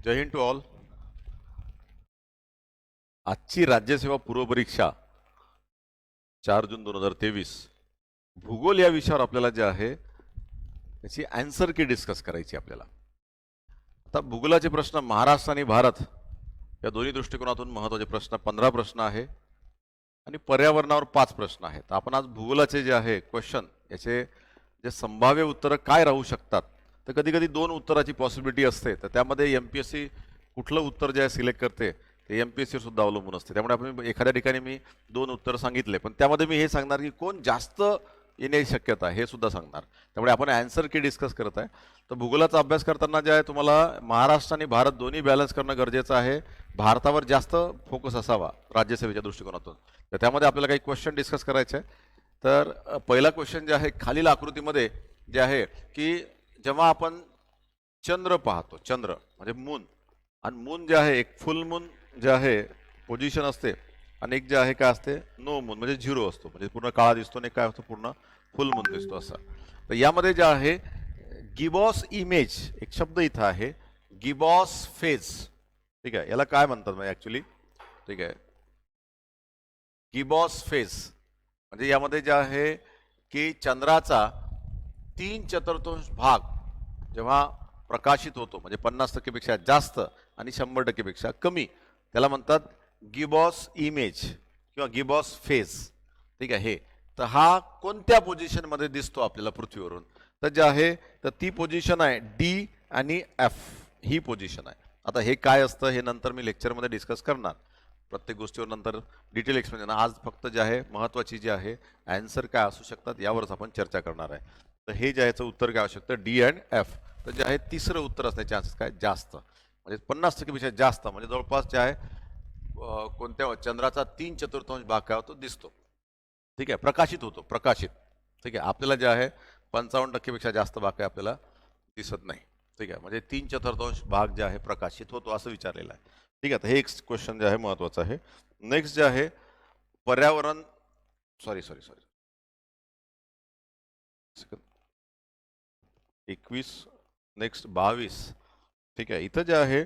Jai Hind to all. आजची राज्यसेवा पूर्व परीक्षा 4 जून 2023 भूगोल या विषयावर आपल्याला जे आहे त्याची आन्सर की डिस्कस करायची आपल्याला. आता भूगोलाचे प्रश्न महाराष्ट्र आणि भारत या दोन्ही दृष्टिकोनातून महत्त्वाचे प्रश्न 15 प्रश्न आहे आणि पर्यावरणावर 5 प्रश्न आहेत. आपण आज भूगोलाचे जे आहे क्वेश्चन याचे जे संभाव्य उत्तरं काय राहू शकतात, तर कधी कधी 2 उत्तराची पॉसिबिलिटी असते, तर त्यामध्ये एमपीएससी कुठलं उत्तर जे आहे सिलेक्ट करते ते एमपीएससीवर सुद्धा अवलंबून असते. त्यामुळे आपण एखाद्या ठिकाणी मी 2 उत्तर सांगितले, पण त्यामध्ये मी हे सांगणार की कोण जास्त येण्याची शक्यता आहे हे सुद्धा सांगणार. त्यामुळे आपण आन्सर की डिस्कस करत आहे. तर भूगोलाचा अभ्यास करताना जे आहे तुम्हाला महाराष्ट्र आणि भारत दोन्ही बॅलन्स करणं गरजेचं आहे. भारतावर जास्त फोकस असावा राज्यसेवेच्या दृष्टिकोनातून. तर त्यामध्ये आपल्याला काही क्वेश्चन डिस्कस करायचे आहे. तर पहिला क्वेश्चन जे आहे खालील आकृतीमध्ये जे आहे की जेव्हा आपण चंद्र पाहतो, चंद्र म्हणजे मून, आणि मून जे आहे एक फुल मून जे आहे पोझिशन असते आणि एक जे आहे काय असते नो मून म्हणजे झिरो असतो, म्हणजे पूर्ण काळा दिसतो आणि काय असतो पूर्ण फुल मून दिसतो असा. तर यामध्ये जे आहे गिबॉस इमेज एक शब्द इथं आहे गिबॉस फेज. ठीक आहे, याला काय म्हणतात म्हणजे ऍक्च्युली, ठीक आहे, गिबॉस फेज म्हणजे यामध्ये जे आहे की चंद्राचा 3/4 भाग जेव्हा प्रकाशित होतो म्हणजे 50% पेक्षा जास्त आणि 100% पेक्षा कमी, त्याला म्हणतात गिबॉस इमेज किंवा गिबॉस फेज. ठीक आहे, हे तर हा कोणत्या पोझिशन मध्ये दिसतो आपल्याला पृथ्वीवरून, तर जे आहे तर ती पोझिशन आहे डी आणि एफ ही पोझिशन आहे. आता हे काय असतं हे नंतर मी लेक्चरमध्ये डिस्कस करणार, प्रत्येक गोष्टीवर नंतर डिटेल एक्सप्लेन. आज फक्त जे आहे महत्त्वाची जे आहे आन्सर काय असू शकतात यावरच आपण चर्चा करणार आहे. तर हे जे याचं उत्तर काय असू शकतं डी अँड एफ. तर जे आहे तिसरं उत्तर असण्याचे चान्सेस काय जास्त, म्हणजे 50% पेक्षा जास्त, म्हणजे जवळपास जे आहे कोणत्या चंद्राचा 3/4 भाग काय होतो दिसतो. ठीक आहे, प्रकाशित होतो, प्रकाशित. ठीक आहे, आपल्याला जे आहे 55% पेक्षा जास्त भाग काय आपल्याला दिसत नाही. ठीक आहे, म्हणजे 3/4 भाग जे आहे प्रकाशित होतो असं विचारलेलं आहे. ठीक आहे, तर हे एक क्वेश्चन जे आहे महत्वाचं आहे. नेक्स्ट जे आहे पर्यावरण, सॉरी 21, नेक्स्ट 22. ठीक आहे, इथं जे आहे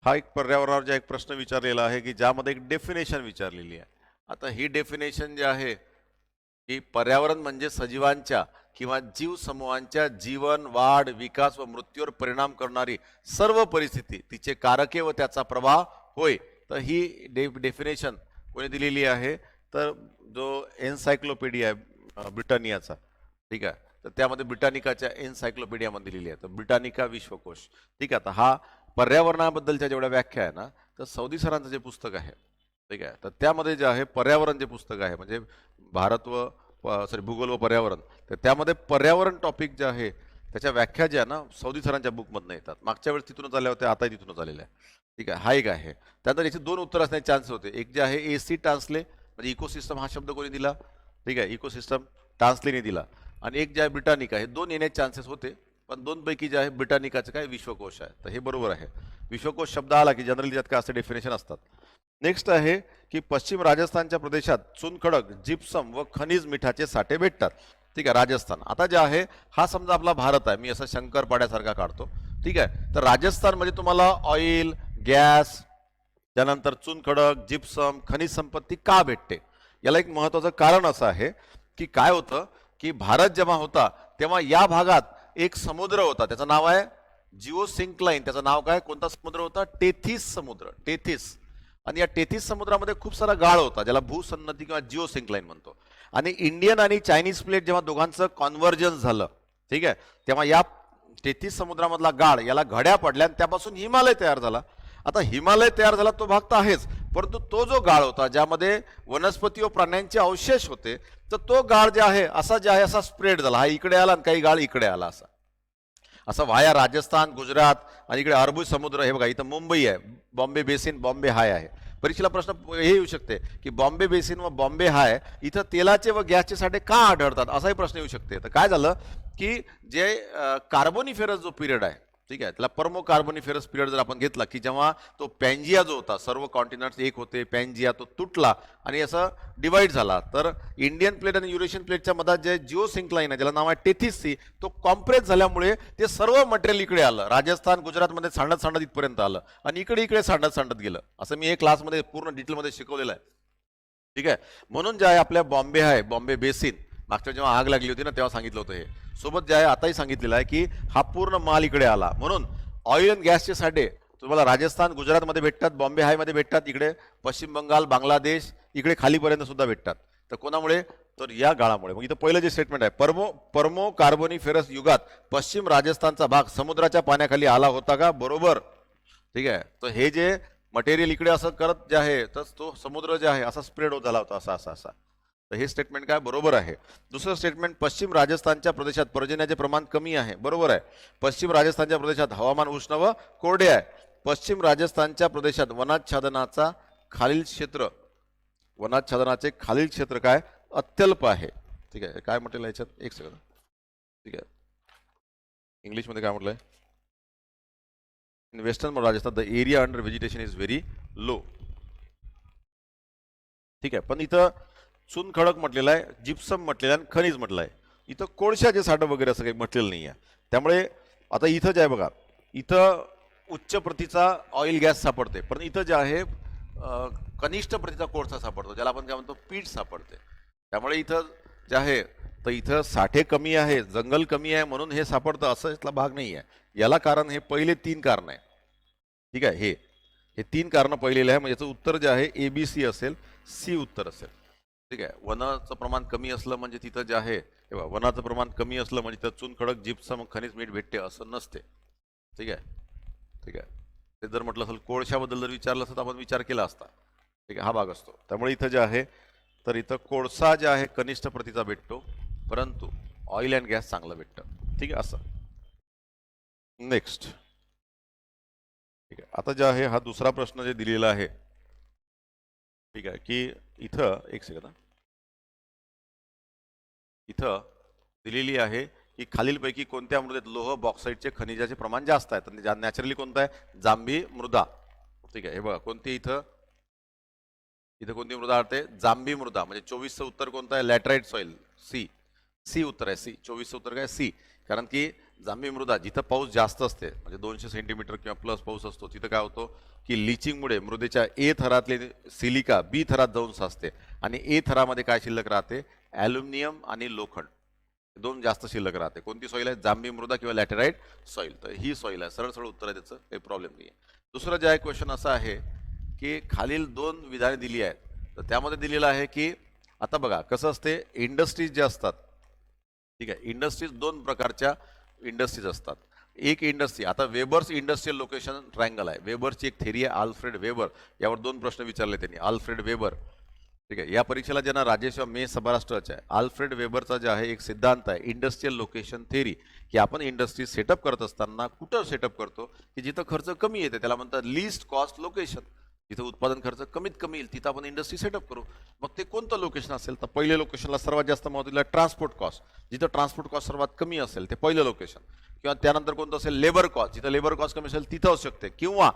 हा एक पर्यावरणावर जे एक प्रश्न विचारलेला आहे की ज्यामध्ये एक डेफिनेशन विचारलेली आहे. आता ही डेफिनेशन जे आहे की पर्यावरण म्हणजे सजीवांच्या किंवा जीव समूहांच्या जीवन, वाढ, विकास व मृत्यूवर परिणाम करणारी सर्व परिस्थिती, तिचे कारके व त्याचा प्रभाव होय. तर ही डेफिनेशन कोणी दिलेली आहे, तर जो एन्सायक्लोपीडिया आहे ब्रिटानियाचा. ठीक आहे, तर त्यामध्ये ब्रिटानिकाच्या एन्सायक्लोपीडियामध्ये दिलेली आहे, तर ब्रिटानिका विश्वकोश. ठीक आहे, तर हा पर्यावरणाबद्दलच्या जेवढ्या व्याख्या आहे ना, तर सौदी सरांचं जे पुस्तक आहे, ठीक आहे, तर त्यामध्ये जे आहे पर्यावरण जे पुस्तक आहे म्हणजे भारत व भूगोल व पर्यावरण, तर त्यामध्ये पर्यावरण टॉपिक जे आहे त्याच्या व्याख्या ज्या आहे ना सौदी सरांच्या बुकमधनं येतात. मागच्या वेळेस तिथूनच आल्या होत्या, आताही तिथूनच आलेल्या आहे. ठीक आहे, हा एक आहे. त्यानंतर याचे 2 उत्तर असण्याचे चान्स होते. एक जे आहे एसी टान्सले म्हणजे इकोसिस्टम हा शब्द कोणी दिला, ठीक आहे, इकोसिस्टम टान्सलेने दिला, आणि एक जे आहे ब्रिटानिका, हे 2 येण्याचे चान्सेस होते. पण 2 पैकी जे आहे ब्रिटानिकाचं काय विश्वकोश आहे, तर हे बरोबर आहे. विश्वकोश शब्द आला की जनरली त्यात काय असते डेफिनेशन असतात. नेक्स्ट आहे की पश्चिम राजस्थानच्या प्रदेशात चुनखडक, जिप्सम व खनिज मिठाचे साठे भेटतात. ठीक आहे, राजस्थान. आता जे आहे हा समजा आपला भारत आहे, मी असं शंकरपाड्यासारखा काढतो. ठीक आहे, तर राजस्थान म्हणजे तुम्हाला ऑइल, गॅस, त्यानंतर चुनखडक, जिप्सम, खनिज संपत्ती का भेटते, याला एक महत्वाचं कारण असं आहे की काय होतं की भारत जेव्हा होता तेव्हा या भागात एक समुद्र होता, त्याचं नाव आहे जिओ सिंक्लाइन. त्याचं नाव काय, कोणता समुद्र होता, टेथिस समुद्र, टेथिस. आणि या टेथिस समुद्रामध्ये खूप सारा गाळ होता ज्याला भूसन्नती किंवा जिओ सिंक्लाइन म्हणतो. आणि इंडियन आणि चायनीज प्लेट जेव्हा दोघांचं कॉन्व्हर्जन्स झालं, ठीक आहे, तेव्हा या टेथिस समुद्रामधला गाळ याला घड्या पडल्या आणि त्यापासून हिमालय तयार झाला. आता हिमालय तयार झाला तो भाग तर आहेच, परंतु तो जो गाळ होता ज्यामध्ये वनस्पती व प्राण्यांचे अवशेष होते, तर तो गाळ जे आहे असा स्प्रेड झाला, हा इकडे आला आणि काही गाळ इकडे आला, असा वाया राजस्थान, गुजरात आणि इकडे अरबी समुद्र. हे बघा इथं मुंबई आहे, बॉम्बे बेसिन, बॉम्बे हाय आहे. परीक्षेला प्रश्न हे येऊ शकते की बॉम्बे बेसिन व बॉम्बे हाय इथं तेलाचे व गॅसचे साठे का आढळतात, असाही प्रश्न येऊ शकते. तर काय झालं की जे कार्बोनिफेरस जो पिरियड आहे, ठीक आहे. त्याला पर्मो कार्बोनिफेरस पिरियड जर आपण घेतला की जेव्हा तो पॅन्जिया जो होता, सर्व कॉन्टिनेंट्स एक होते, पॅन्जिया तो तुटला आणि असं डिवाइड झाला, तर इंडियन प्लेट आणि युरेशियन प्लेटच्या मधात जे जिओ सिंक्लाइन आहे, ज्याला नाव आहे टेथिस सी, तो कॉम्प्रेस झाल्यामुळे ते सर्व मटेरियल इकडे आलं, राजस्थान गुजरातमध्ये सांडत सांडत इथपर्यंत आलं आणि इकडे इकडे सांडत सांडत गेलं. असं मी एक क्लासमध्ये पूर्ण डिटेलमध्ये शिकवलेलं आहे. ठीक आहे. म्हणून जे आहे आपल्या बॉम्बे आहे, बॉम्बे बेसिन, मागच्या जेव्हा आग लागली होती ना तेव्हा सांगितलं होतं हे, सोबत जे आहे आताही सांगितलेलं आहे की हा पूर्ण माल इकडे आला. म्हणून ऑइल अँड गॅसचे साठे तुम्हाला राजस्थान गुजरातमध्ये भेटतात, बॉम्बे हायमध्ये भेटतात, इकडे पश्चिम बंगाल, बांगलादेश, इकडे खालीपर्यंत सुद्धा भेटतात. तर कोणामुळे? तर या गाळामुळे. मग इथं पहिलं जे स्टेटमेंट आहे, पर्मो कार्बोनिफेरस युगात पश्चिम राजस्थानचा भाग समुद्राच्या पाण्याखाली आला होता का? बरोबर. ठीक आहे. तर हे जे मटेरियल इकडे असं करत जे आहे, तर तो समुद्र जे आहे असा स्प्रेड होत झाला होता, असा असा असा. तर हे स्टेटमेंट काय? बरोबर आहे. दुसरं स्टेटमेंट, पश्चिम राजस्थानच्या प्रदेशात पर्जन्याचे प्रमाण कमी आहे. बरोबर आहे. पश्चिम राजस्थानच्या प्रदेशात हवामान उष्ण व कोरडे आहे. पश्चिम राजस्थानच्या प्रदेशात वनाच्छादनाचा खालील क्षेत्र, वनाच्छादनाचे खालील क्षेत्र काय? अत्यल्प आहे. ठीक आहे. काय म्हटलेलं याच्यात? एक सेकंद. ठीक आहे. इंग्लिशमध्ये काय म्हटलंय? In western Rajasthan the area under vegetation is very low. ठीक आहे. पण इथं चुनखडक म्हटलेलं आहे, जिप्सम म्हटलेलं आहे आणि खनिज म्हटलं आहे. इथं कोळशाचे साठं वगैरे असं काही म्हटलेलं नाही आहे. त्यामुळे आता इथं जे आहे बघा, इथं उच्च प्रतीचा ऑइल गॅस सापडते, पण इथं जे आहे कनिष्ठ प्रतीचा कोळसा सापडतो, ज्याला आपण काय म्हणतो पीठ सापडते. त्यामुळे इथं जे आहे, तर इथं साठे कमी आहे, जंगल कमी आहे म्हणून हे सापडतं असं इथला भाग नाही आहे. याला कारण हे पहिले 3 कारण आहे. ठीक आहे. हे 3 कारण पहिलेले आहे. म्हणजे याचं उत्तर जे आहे ABC असेल, सी उत्तर असेल. ठीक आहे. वनाचं प्रमाण कमी असलं म्हणजे तिथं जे आहे, तेव्हा वनाचं प्रमाण कमी असलं म्हणजे तिथं चुनखडक, जिप्सम, खनिज, मीठ भेटते असं नसते. ठीक आहे. ठीक आहे. ते जर म्हटलं असेल कोळशाबद्दल जर विचारलं असतं तर आपण विचार केला असता. ठीक आहे. हा भाग असतो. त्यामुळे इथं जे आहे, तर इथं कोळसा जे आहे कनिष्ठ प्रतीचा भेटतो, परंतु ऑइल अँड गॅस चांगलं भेटतं. ठीक आहे. असं. नेक्स्ट. ठीक आहे. आता जे आहे हा दुसरा प्रश्न जे दिलेला आहे, ठीक आहे, की इथं एक सेकंद, इथं दिलेली आहे की खालीलपैकी कोणत्या मृदेत लोह बॉक्साईटचे खनिजाचे प्रमाण जास्त आहे? तर नॅचरली कोणतं आहे? जांभी मृदा. ठीक आहे. हे बघा कोणती इथं, इथं कोणती मृदा आढळते? जांभी मृदा. म्हणजे 24चं उत्तर कोणतं आहे? Laterite soil, C. सी उत्तर आहे, सी. 24चं उत्तर काय? सी. कारण की जांभी मृदा जिथं पाऊस जास्त असते, म्हणजे 200 सेंटीमीटर किंवा प्लस पाऊस असतो, तिथं काय होतं की लिचिंगमुळे मृदेच्या ए थरातले सिलिका बी थरात जाऊन साचते आणि ए थरामध्ये काय शिल्लक राहते? ॲल्युमिनियम आणि लोखंड, दोन जास्त शिल्लक राहते. कोणती सॉईल आहे? जांभी मृदा किंवा लॅटेराइट सॉईल. तर ही सॉईल आहे. सरळ सरळ उत्तर आहे त्याचं, काही प्रॉब्लेम नाही आहे. दुसरं जे आहे क्वेश्चन असा आहे की खालील 2 विधाने दिली आहेत, तर त्यामध्ये दिलेलं आहे की आता बघा कसं असते, इंडस्ट्रीज जे असतात, ठीक आहे, इंडस्ट्रीज 2 प्रकारच्या इंडस्ट्रीज असतात. एक इंडस्ट्री, आता वेबर्स इंडस्ट्रियल लोकेशन ट्रायंगल आहे, वेबरची एक थेरी आहे, आल्फ्रेड वेबर. यावर 2 प्रश्न विचारले त्यांनी, आल्फ्रेड वेबर. ठीक आहे. या परीक्षेला ज्यांना राजेश मे महाराष्ट्राचे आहे, आल्फ्रेड वेबरचा जे आहे एक सिद्धांत आहे इंडस्ट्रियल लोकेशन थेरी, की आपण इंडस्ट्री सेटअप करत असताना कुठं सेटअप करतो की जिथं खर्च कमी येते, त्याला म्हणतात लिस्ट कॉस्ट लोकेशन. जिथं उत्पादन खर्च कमीत कमी येईल तिथं आपण इंडस्ट्री सेटअप करू. मग ते कोणतं लोकेशन असेल? तर पहिल्या लोकेशनला सर्वात जास्त महत्त्व दिलं ट्रान्सपोर्ट कॉस्ट. जिथं ट्रान्सपोर्ट कॉस्ट सर्वात कमी असेल ते पहिलं लोकेशन. किंवा त्यानंतर कोणतं असेल? Labour cost. जिथं लेबर कॉस्ट कमी असेल तिथं असू शकते. किंवा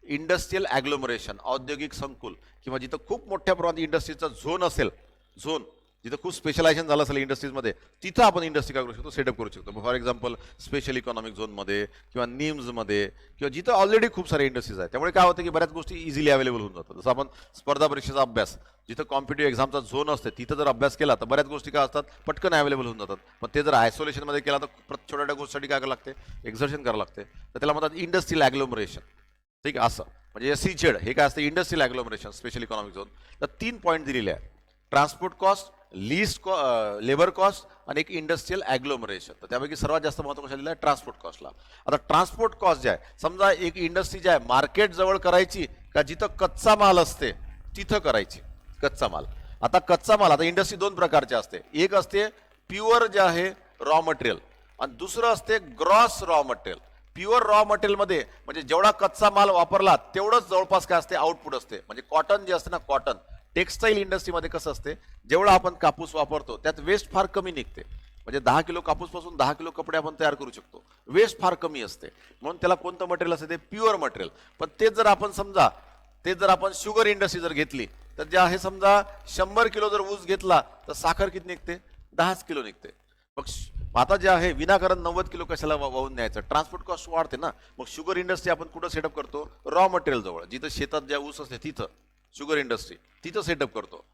इंडस्ट्रियल ॲग्लोमरेशन, औद्योगिक संकुल, किंवा जिथं खूप मोठ्या प्रमाणात इंडस्ट्रीचा झोन असेल, झोन जिथं खूप स्पेशलायझेशन झालं असेल इंडस्ट्रीजमध्ये, तिथं आपण इंडस्ट्री काय करू शकतो? सेटअप करू शकतो. फॉर एक्झाम्पल स्पेशल इकॉनॉमिक झोनमध्ये किंवा निम्समध्ये, किंवा जिथं ऑलरेडी खूप सारे इंडस्ट्रीज आहेत. त्यामुळे काय होतं की बऱ्याच गोष्टी इझिली अवेलेबल होऊन जातात. जसं आपण स्पर्धा परीक्षेचा अभ्यास, जिथं कॉम्पिटेटिव्ह एक्झामचा झोन असते तिथं जर अभ्यास केला तर बऱ्याच गोष्टी काय असतात, पटकन अवेलेबल होऊन जातात. पण ते जर आयसोलेशनमध्ये केला तर छोट्या छोट्या गोष्टीसाठी काय करावं लागते? एक्झर्शन करावं लागते. तर त्याला म्हणतात इंडस्ट्रियल ॲग्लोमरेशन. ठीक आहे. असं म्हणजे सीझेड हे काय असतं? Industrial agglomeration, special economic zone. तर 3 पॉईंट दिलेले आहेत, transport cost, least labour cost आणि एक इंडस्ट्रियल ॲग्लोमरेशन. तर त्यापैकी सर्वात जास्त महत्त्व कशाला दिलं आहे? ट्रान्सपोर्ट कॉस्टला. आता ट्रान्सपोर्ट कॉस्ट जे आहे, समजा एक इंडस्ट्री जी आहे मार्केट जवळ करायची का जिथं कच्चा माल असते तिथं करायची? कच्चा माल. आता कच्चा माल, आता इंडस्ट्री 2 प्रकारची असते. एक असते प्युअर जे आहे रॉ मटेरियल, आणि दुसरं असते gross raw material. Pure raw मटेरियलमध्ये म्हणजे जेवढा कच्चा माल वापरला तेवढंच जवळपास काय असते? आउटपुट असते. म्हणजे कॉटन जे असते ना, कॉटन टेक्स्टाईल इंडस्ट्रीमध्ये कसं असते, जेवढा आपण कापूस वापरतो त्यात वेस्ट फार कमी निघते. म्हणजे 10 किलो कापूस पासून 10 किलो कपडे आपण तयार करू शकतो. वेस्ट फार कमी असते, म्हणून त्याला कोणतं मटेरियल असते ते प्युअर मटेरियल. पण तेच जर आपण शुगर इंडस्ट्री जर घेतली तर जे आहे समजा 100 किलो जर ऊस घेतला तर साखर किती निघते? 10 किलो निघते. मग आता जे आहे विनाकारण 90 किलो कशाला वाहून न्यायचं? ट्रान्सपोर्ट कॉस्ट वाढते ना. मग शुगर इंडस्ट्री आपण कुठं सेटअप करतो? रॉ मटेरियल जवळ, जिथं शेतात ज्या ऊस असते तिथं शुगर इंडस्ट्री तिथं सेटअप करतो.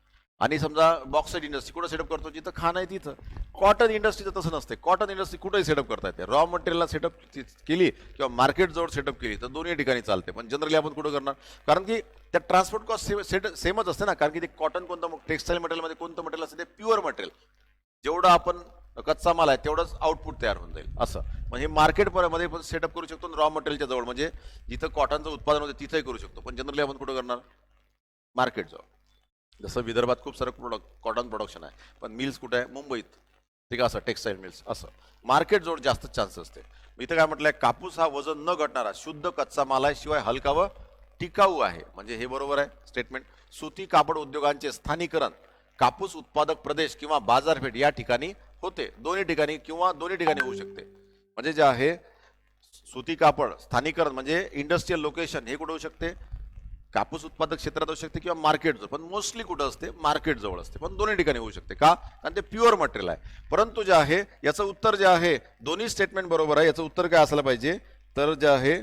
आणि समजा बॉक्साईट इंडस्ट्री कुठं सेटअप करतो? जिथं खाण आहे तिथं. कॉटन इंडस्ट्रीचं तसं नसते. कॉटन इंडस्ट्री कुठेही सेटअप करता येते. रॉ मटेरियलला सेटअप केली किंवा मार्केट जवळ सेटअप केली तर दोन्ही ठिकाणी चालते. पण जनरली आपण कुठं करणार? कारण की त्या ट्रान्सपोर्ट कॉस्ट सेमच असते ना. कारण की ते कॉटन कोणतं टेक्स्टाईल मटेरियलमध्ये कोणतं मटेरियल असते? ते प्युअर मटेरियल. जेवढं आपण कच्चा माल आहे तेवढंच आउटपुट तयार होऊन जाईल असं. मग हे मार्केटमध्ये पण सेटअप करू शकतो रॉ मटेरियलच्या जवळ, म्हणजे जिथं कॉटनचं उत्पादन होतं तिथंही करू शकतो. पण जनरली आपण कुठं करणार? मार्केट जवळ. जसं विदर्भात खूप सारं कॉटन प्रोडक्शन आहे, पण मिल्स कुठे आहे? मुंबईत. ठीक आहे, असं टेक्स्टाईल मिल्स असं मार्केट जवळ जास्त चान्स असते. इथं काय म्हटलंय? कापूस हा वजन न घटणारा शुद्ध कच्चा माल आहे, शिवाय हलका व टिकाऊ आहे. म्हणजे हे बरोबर आहे स्टेटमेंट. सुती कापड उद्योगांचे स्थानिकरण कापूस उत्पादक प्रदेश किंवा बाजारपेठ या ठिकाणी होते. दोन्ही ठिकाणी किंवा दोन्ही ठिकाणी होऊ शकते. म्हणजे जे आहे सुती कापड स्थानिकरण म्हणजे इंडस्ट्रियल लोकेशन हे कुठे होऊ शकते? कापूस उत्पादक क्षेत्रात होऊ शकते किंवा मार्केट जवळ. पण मोस्टली कुठं असते? मार्केट जवळ असते. पण दोन्ही ठिकाणी होऊ शकते. का? कारण ते प्युअर मटेरियल आहे. परंतु जे आहे याचं उत्तर जे आहे दोन्ही स्टेटमेंट बरोबर आहे. याचं उत्तर काय असायला पाहिजे? तर जे आहे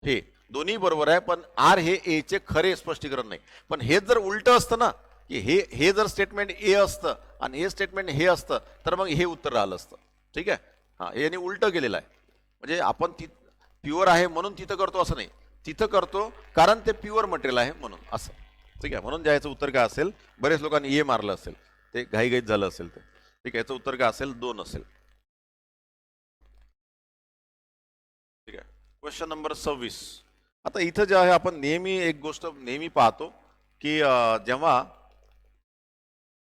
हे दोन्ही बरोबर आहे, पण आर हे ए चे खरे स्पष्टीकरण नाही. पण हे जर उलट असतं ना, की हे जर स्टेटमेंट ए असतं आणि हे स्टेटमेंट हे असतं तर मग हे उत्तर राहिलं असतं. ठीक आहे. हा, याने उलट केलेलं आहे. म्हणजे आपण प्युअर आहे म्हणून तिथं करतो असं नाही. तिथं करतो कारण ते प्युअर मटेरियल आहे म्हणून असं. ठीक आहे. म्हणून द्यायचं उत्तर काय असेल? बरेच लोकांनी ए मारलं असेल, ते घाईघाईत झालं असेल ते. ठीक आहे. याचं उत्तर काय असेल? 2 असेल. ठीक आहे. Question number 26. आता इथं जे आहे आपण नेहमी एक गोष्ट नेहमी पाहतो की जेव्हा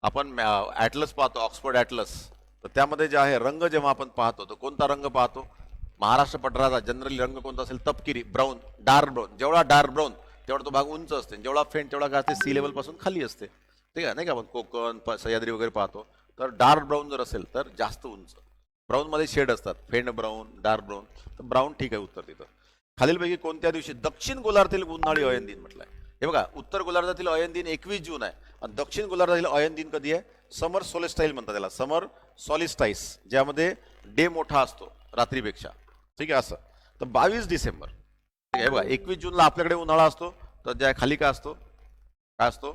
आपण ॲटलस पाहतो, ऑक्सफर्ड ॲटलस, तर त्यामध्ये जे आहे रंग जेव्हा आपण पाहतो तर कोणता रंग पाहतो? महाराष्ट्र पठाराचा जनरली रंग कोणता असेल? तपकिरी, ब्राऊन, डार्क ब्राऊन. जेवढा डार्क ब्राऊन तेवढा तो भाग उंच असते, जेवढा फेंट तेवढा काय असते? सी लेवल पासून खाली असते. ठीक आहे. नाही का? आपण कोकण सह्याद्री वगैरे पाहतो तर डार्क ब्राऊन जर असेल तर जास्त उंच. ब्राऊन मध्ये शेड असतात, फेंट ब्राऊन, डार्क ब्राऊन. तर ब्राऊन ठीक आहे उत्तर तिथं. खालीलपैकी कोणत्या दिवशी दक्षिण गोलार्धातील उन्हाळी अयन दिन म्हटलंय? हे बघा, उत्तर गोलार्धातील अयन दिन 21 जून आहे आणि दक्षिण गोलार्धातील अयन दिन कधी आहे? समर सोलिस्टाईल म्हणतात त्याला, समर सॉलिस्टाईस, ज्यामध्ये डे मोठा असतो रात्रीपेक्षा. ठीक आहे. असं तर 22 डिसेंबर. ठीक आहे. बघा 21 जूनला आपल्याकडे उन्हाळा असतो, तर ज्या खाली काय असतो? काय असतो?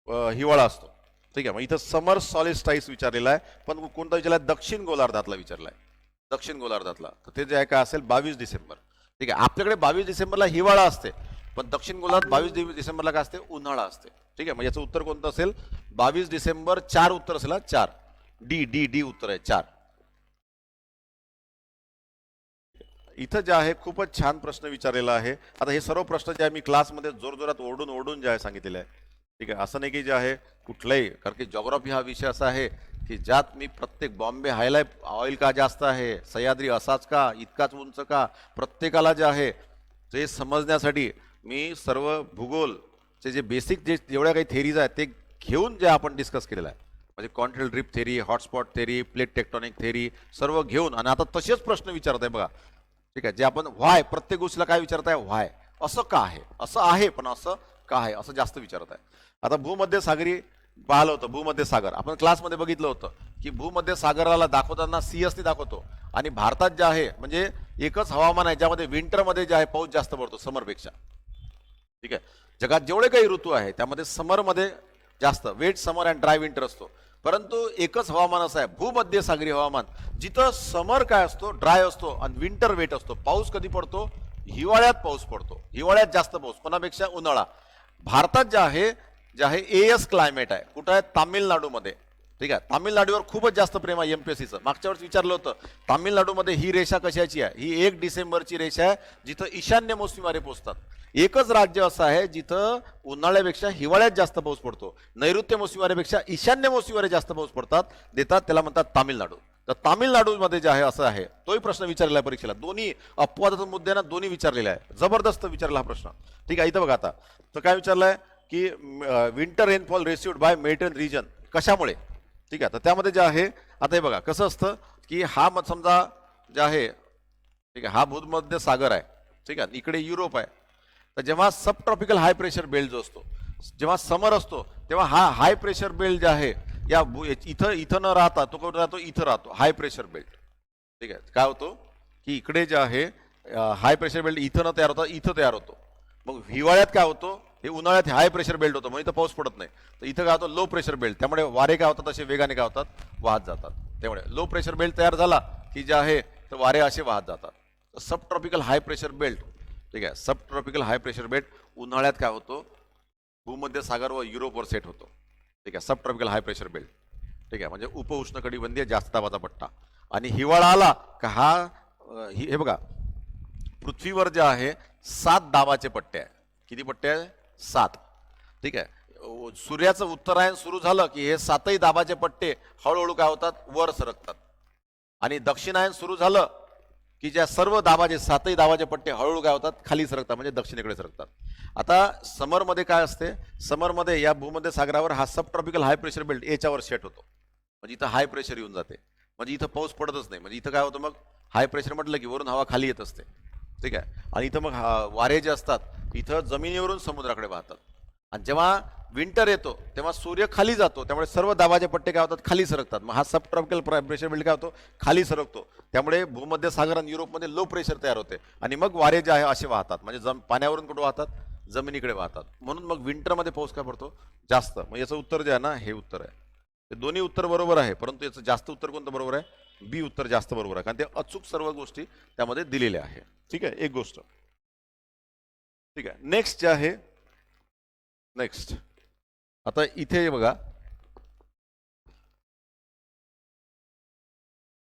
हिवाळा असतो. ठीक आहे. मग इथं समर सॉलिस्टाईस विचारलेला आहे, पण कोणता विचारलाय? दक्षिण गोलार्धातला विचारलाय. दक्षिण गोलार्धातला. तर ते जे आहे काय असेल? 22 डिसेंबर. ठीक आहे. आपल्याकडे 22 डिसेंबरला हिवाळा असते, पण दक्षिण गोलार्धात 22 डिसेंबरला काय असते? उन्हाळा असते. ठीक आहे. मग याचं उत्तर कोणतं असेल? 22 डिसेंबर. 4 उत्तर असेल. 4 डी डी डी उत्तर आहे 4. इथं जे आहे खूपच छान प्रश्न विचारलेला आहे. आता हे सर्व प्रश्न जे आहे मी क्लासमध्ये जोरजोरात ओरडून ओरडून जे आहे सांगितलेले आहे. ठीक आहे. असं नाही की जे आहे कुठलंही, कारण की जॉग्राफी हा विषय असा आहे की ज्यात मी प्रत्येक बॉम्बे हायलाइट ऑइल का जास्त आहे, सह्याद्री असाच का, इतकाच उंच का, प्रत्येकाला जे आहे ते समजण्यासाठी मी सर्व भूगोलचे जे बेसिक जेवढ्या काही थेरीज आहेत ते घेऊन जे आपण डिस्कस केलेलं आहे. म्हणजे continental drift theory, hotspot theory, plate tectonic theory सर्व घेऊन, आणि आता तसेच प्रश्न विचारत आहे बघा. ठीक आहे. जे आपण व्हाय, प्रत्येक गोष्टीला काय विचारत आहे? व्हाय. असं का आहे? असं आहे पण असं का आहे? असं जास्त विचारत आहे. आता भूमध्य सागरी पाहिलं होतं. भूमध्य सागर आपण क्लासमध्ये बघितलं होतं की भूमध्य सागराला दाखवताना सीएसनी दाखवतो, आणि भारतात जे आहे म्हणजे एकच हवामान आहे ज्यामध्ये विंटरमध्ये जे आहे पाऊस जास्त पडतो समरपेक्षा. ठीक आहे. जगात जेवढे काही ऋतू आहे त्यामध्ये समरमध्ये जास्त wet summer and dry winter असतो, परंतु एकच हवामान असं आहे भूमध्य सागरी हवामान, जिथं समर काय असतो? ड्राय असतो आणि विंटर वेट असतो. पाऊस कधी पडतो? हिवाळ्यात पाऊस पडतो. हिवाळ्यात जास्त पाऊस, कोणापेक्षा? उन्हाळा. भारतात जे आहे एएस क्लायमेट आहे. कुठं आहे? तामिळनाडूमध्ये. ठीक आहे. तामिळनाडूवर खूपच जास्त प्रेम आहे एमपीएससीचं. मागच्या वर्षी विचारलं होतं तामिळनाडूमध्ये ही रेषा कशाची आहे? ही 1 डिसेंबरची रेषा आहे, जिथं ईशान्य मोसमी वारे पोचतात. एकच राज्य असं आहे जिथं उन्हाळ्यापेक्षा हिवाळ्यात जास्त पाऊस पडतो, नैऋत्य मोसमी वाऱ्यापेक्षा ईशान्य मोसमी वारे जास्त पाऊस देतात, त्याला म्हणतात तामिळनाडू. तर तामिळनाडूमध्ये जे आहे असं आहे. तोही प्रश्न विचारलेला आहे परीक्षेला. दोन्ही अपवादाचा मुद्द्यांना दोन्ही विचारलेला आहे. जबरदस्त विचारला हा प्रश्न. ठीक आहे. इथं बघा आता तर काय विचारलंय की winter rainfall received by meridian region कशामुळे? ठीक आहे. तर त्यामध्ये जे आहे आता हे बघा कसं असतं की हा मग समजा जे आहे ठीक आहे, हा भूमध्य सागर आहे, ठीक आहे, इकडे युरोप आहे. तर जेव्हा सब ट्रॉपिकल हाय प्रेशर बेल्ट जो असतो, जेव्हा समर असतो तेव्हा हा हाय प्रेशर बेल्ट जे आहे या इथं इथं न राहता तो कुठं राहतो, इथं राहतो हाय प्रेशर बेल्ट. ठीक आहे, काय होतो की इकडे जे आहे हाय प्रेशर बेल्ट इथं न तयार होता, इथं तयार होतो. मग हिवाळ्यात काय होतो, हे उन्हाळ्यात हाय प्रेशर बेल्ट होतो मग इथं पाऊस पडत नाही. तर इथं काय होतं लो प्रेशर बेल्ट, त्यामुळे वारे काय होतात असे वेगाने काय होतात, वाहत जातात. त्यामुळे लो प्रेशर बेल्ट तयार झाला की जे आहे तर वारे असे वाहत जातात. सब ट्रॉपिकल हाय प्रेशर बेल्ट, ठीक आहे, सब ट्रॉपिकल हाय प्रेशर बेल्ट उन्हाळ्यात काय होतो, भूमध्य सागर व युरोपवर सेट होतो. ठीक आहे, सब ट्रॉपिकल हाय प्रेशर बेल्ट. ठीक आहे, म्हणजे उपउष्णकटिबंधीय जास्त दाबाचा पट्टा. आणि हिवाळा आला का हा हे बघा पृथ्वीवर जे आहे 7 दाबाचे पट्टे आहे. किती पट्टे आहे, 7. ठीक आहे, सूर्याचं उत्तरायण सुरू झालं की हे 7ही दाबाचे पट्टे हळूहळू काय होतात, वर सरकतात. आणि दक्षिणायन सुरू झालं की ज्या सर्व दाबाचे 7ही दाबाचे पट्टे हळूहळू काय होतात, खाली सरकतात, म्हणजे दक्षिणेकडे सरकतात. आता समरमध्ये काय असते, समरमध्ये या भूमध्य सागरावर हा सब ट्रॉपिकल हाय प्रेशर बेल्ट याच्यावर सेट होतो. म्हणजे इथं हाय प्रेशर येऊन जाते, म्हणजे इथं पाऊस पडतच नाही. म्हणजे इथं काय होतं, मग हाय प्रेशर म्हटलं की वरून हवा खाली येत असते. ठीक आहे, आणि इथं मग वारे जे असतात इथं जमिनीवरून समुद्राकडे वाहतात. आणि जेव्हा विंटर येतो तेव्हा सूर्य खाली जातो, त्यामुळे सर्व दाबाचे पट्टे काय होतात, खाली सरकतात. मग हा सब ट्रॉपिकल प्रेशर बेल्ट काय होतो, खाली सरकतो. त्यामुळे भूमध्य सागर आणि युरोपमध्ये लो प्रेशर तयार होते आणि मग वारे जे आहे असे वाहतात, म्हणजे पाण्यावरून कुठे वाहतात, जमिनीकडे वाहतात. म्हणून मग विंटरमध्ये पाऊस काय पडतो, जास्त. मग याचं उत्तर जे आहे ना, हे उत्तर आहे. ते दोन्ही उत्तर बरोबर आहे, परंतु याचं जास्त उत्तर कोणतं बरोबर आहे, बी उत्तर जास्त बरोबर आहे, कारण ते अचूक सर्व गोष्टी त्यामध्ये दिलेल्या आहे. ठीक आहे, एक गोष्ट. ठीक आहे, नेक्स्ट जे आहे, नेक्स्ट आता इथे बघा,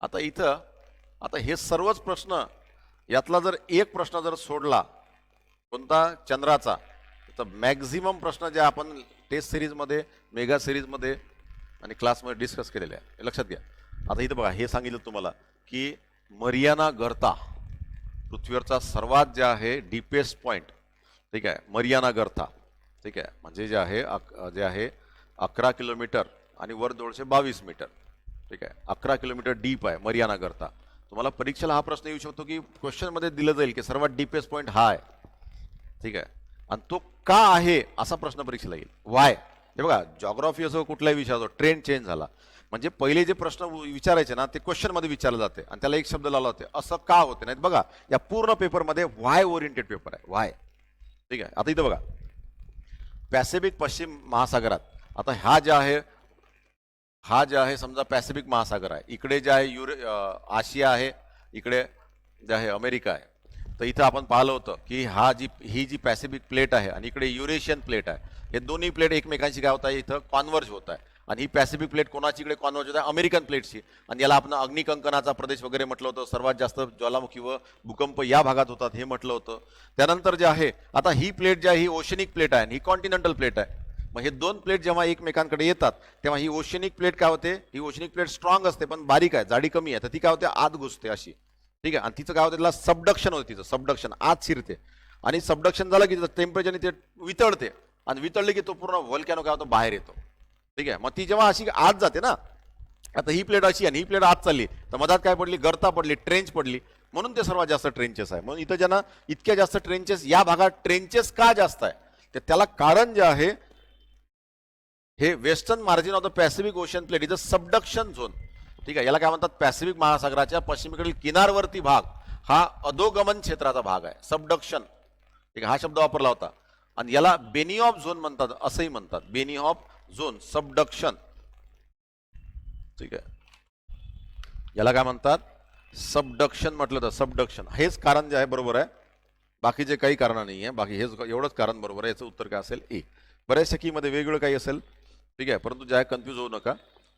आता इथं आता हे सर्वच प्रश्न यातला जर एक प्रश्न जर सोडला कोणता, चंद्राचा, तर मॅक्झिमम प्रश्न जे आपण टेस्ट सिरीजमध्ये, मेगा सिरीजमध्ये आणि क्लासमध्ये डिस्कस केलेले आहे, हे लक्षात घ्या. आता इथं बघा, हे सांगितलं तुम्हाला की मरियाना गर्ता पृथ्वीवरचा सर्वात जे आहे डीपेस्ट पॉइंट, ठीक आहे, मरियाना गर्ता. ठीक आहे, म्हणजे जे आहे 11 किलोमीटर आणि वर 222 मीटर. ठीक आहे, 11 किलोमीटर डीप आहे मरियाना गर्ता. तुम्हाला परीक्षेला हा प्रश्न येऊ शकतो की क्वेश्चन मध्ये दिलं जाईल की सर्वात डीपेस्ट पॉइंट हा आहे. ठीक आहे, आणि तो का आहे असा प्रश्न परीक्षेला येईल, वाय. हे बघा, जॉग्राफी असो कुठलाही विषय असो, ट्रेंड चेंज झाला. म्हणजे पहिले जे प्रश्न विचारायचे ना ते क्वेश्चन मध्ये विचारले जाते आणि त्याला एक शब्द लावला होते, असं का होते. नाही बघा, या पूर्ण पेपरमध्ये वाय ओरिएंटेड पेपर आहे, वाय. ठीक आहे, आता इथं बघा, पॅसिफिक पश्चिम महासागरात, आता हा जे आहे समजा पॅसिफिक महासागर आहे, इकडे जे आहे आशिया आहे, इकडे जे आहे अमेरिका आहे. तर इथं आपण पाहिलं होतं की ही जी पॅसिफिक प्लेट आहे आणि इकडे युरेशियन प्लेट आहे, हे दोन्ही प्लेट एकमेकांशी काय होत आहे, इथं कॉन्व्हर्ज होत आहे. आणि ही पॅसिफिक प्लेट कोणाची इकडे कॉन्व्हर्ज होत आहे, अमेरिकन प्लेटशी. आणि याला आपण अग्निकंकनाचा प्रदेश वगैरे म्हटलं होतं, सर्वात जास्त ज्वालामुखी व भूकंप या भागात होतात हे म्हटलं होतं. त्यानंतर जे आहे आता ही प्लेट जी आहे ही ओशनिक प्लेट आहे आणि ही कॉन्टिनेंटल प्लेट आहे. मग हे दोन प्लेट जेव्हा एकमेकांकडे येतात तेव्हा ही ओशनिक प्लेट काय होते, ही ओशनिक प्लेट स्ट्रॉंग असते पण बारीक आहे, जाडी कमी आहे, तर ती काय होते, आत घुसते अशी. ठीक आहे, आणि तिचं काय होतं, त्याला सबडक्शन होतं, तिचं सबडक्शन आत शिरते. आणि सबडक्शन झालं की टेम्परेचरने ते वितळते, आणि वितळले की तो पूर्ण व्हॉल्कॅनो काय होतो, बाहेर येतो. ठीक आहे, मग ती जेव्हा अशी आत जाते ना, आता ही प्लेट अशी आणि ही प्लेट आत चालली, तर मधात काय पडली, गर्ता पडली, ट्रेंच पडली. म्हणून ते सर्वात जास्त ट्रेंचेस आहे. म्हणून इथं ज्यांना इतक्या जास्त ट्रेंचेस, या भागात ट्रेंचेस का जास्त आहे, तर त्याला कारण जे आहे, हे western margin of the Pacific ocean plate is a subduction zone. ठीक आहे, याला काय म्हणतात, पॅसिफिक महासागराच्या पश्चिमेकडील किनारवर्ती भाग हा अधोगमन क्षेत्राचा भाग आहे, सबडक्शन. ठीक आहे, हा शब्द वापरला होता. आणि याला बेनिऑफ झोन म्हणतात, असंही म्हणतात, बेनिऑफ झोन, सबडक्शन. ठीक आहे, याला काय म्हणतात, सबडक्शन म्हटलं तर सबडक्शन. हेच कारण जे आहे बरोबर आहे, बाकीचे काही कारण नाही आहे, बाकी हेच एवढंच कारण बरोबर आहे. याचं उत्तर काय असेल, ए. बऱ्याचशा कीमध्ये वेगवेगळं काही असेल, ठीक आहे, परंतु जे आहे कन्फ्यूज होऊ नका.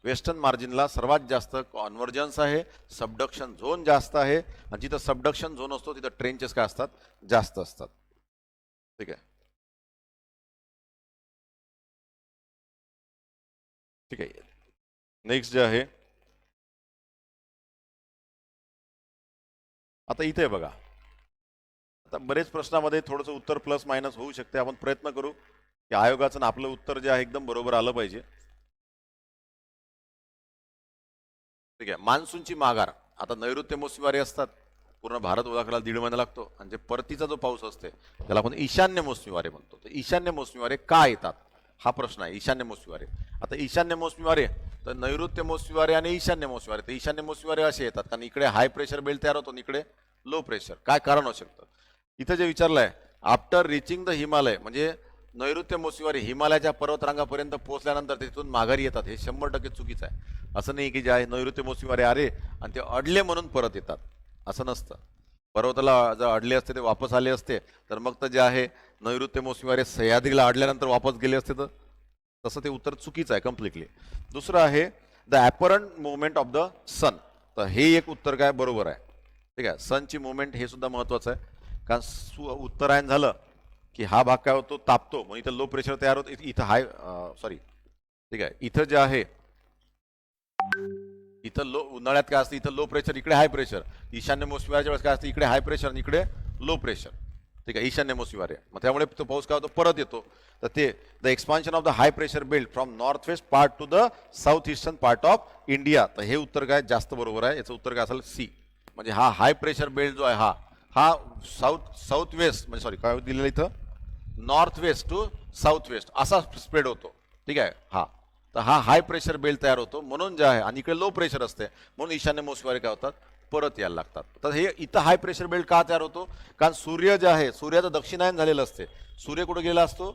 वेस्टर्न मार्जिनला सर्वात जास्त कॉन्व्हर्जन्स आहे, सबडक्शन झोन जास्त आहे, आणि जिथं सबडक्शन झोन असतो तिथं ट्रेंचेस काय असतात, जास्त असतात. ठीक आहे, ठीक आहे, नेक्स्ट जे आहे, आता इथे बघा, आता बरेच प्रश्नामध्ये थोडंसं उत्तर प्लस मायनस होऊ शकते. आपण प्रयत्न करू की आयोगाचं आपलं उत्तर जे आहे एकदम बरोबर आलं पाहिजे. ठीक आहे. मान्सूनची माघार, आता नैऋत्य मोसमी वारे असतात, पूर्ण भारत ओळखायला 1.5 महिना लागतो, आणि जे परतीचा जो पाऊस असते त्याला आपण ईशान्य मोसमी वारे म्हणतो. तर ईशान्य मोसमी वारे का येतात हा प्रश्न आहे. ईशान्य मोसमी वारे, आता ईशान्य मोसमी वारे, तर नैऋत्य मोसमी वारे आणि ईशान्य मोसमी वारे. तर ईशान्य मोसमी वारे असे येतात कारण इकडे हाय प्रेशर बेल्ट तयार होतो आणि इकडे लो प्रेशर. काय कारण असू शकतं इथं जे विचारलंय, आफ्टर रिचिंग द हिमालय, म्हणजे नैऋत्य मोसमी वारे हिमालयाच्या पर्वतरांगापर्यंत पोहोचल्यानंतर तिथून माघारी येतात. हे 100% चुकीचं आहे. असं नाही की जे आहे नैऋत्य मोसमी वारे आले आणि ते अडले म्हणून परत येतात, असं नसतं. पर्वताला जर अडले असते ते वापस आले असते, तर मग तर जे आहे नैऋत्य मोसमी वारे सह्याद्रीला अडल्यानंतर वापस गेले असते, तर तसं ते उत्तर चुकीचं आहे कम्प्लिटली. दुसरं आहे the apparent movement of the sun. तर हे एक उत्तर काय बरोबर आहे. ठीक आहे, सनची मुवमेंट हे सुद्धा महत्वाचं आहे, कारण उत्तरायण झालं की हा भाग काय होतो, तापतो, मग इथं लो प्रेशर तयार होतं, इथं हाय सॉरी ठीक आहे, इथं जे आहे इथं लो, उन्हाळ्यात काय असतं इथं लो प्रेशर, इकडे हाय प्रेशर. ईशान्य मोसमी वाऱ्याच्या वेळेस काय असतं, इकडे हाय प्रेशर आणि इकडे लो प्रेशर. ठीक आहे, ईशान्य मोसमी वारे, मग त्यामुळे तो पाऊस काय होतो, परत येतो. तर ते the expansion of the high pressure belt from north west part two the south eastern part of India. तर हे उत्तर काय जास्त बरोबर आहे. याचं उत्तर काय असेल, सी. म्हणजे हा हाय प्रेशर बेल्ट जो आहे हा साऊथ वेस्ट, म्हणजे सॉरी काय दिलेलं इथं, north west to south west असा स्प्रेड होतो. ठीक आहे, तर हा हाय प्रेशर बेल्ट तयार होतो म्हणून जे आहे, आणि इकडे लो प्रेशर असते म्हणून ईशान्य मोसमी वारे काय होतात, परत यायला लागतात. तर हे इथं हाय प्रेशर बेल्ट का तयार होतो, कारण सूर्य जे आहे सूर्याचं दक्षिणायन झालेलं असते. सूर्य कुठं गेला असतो,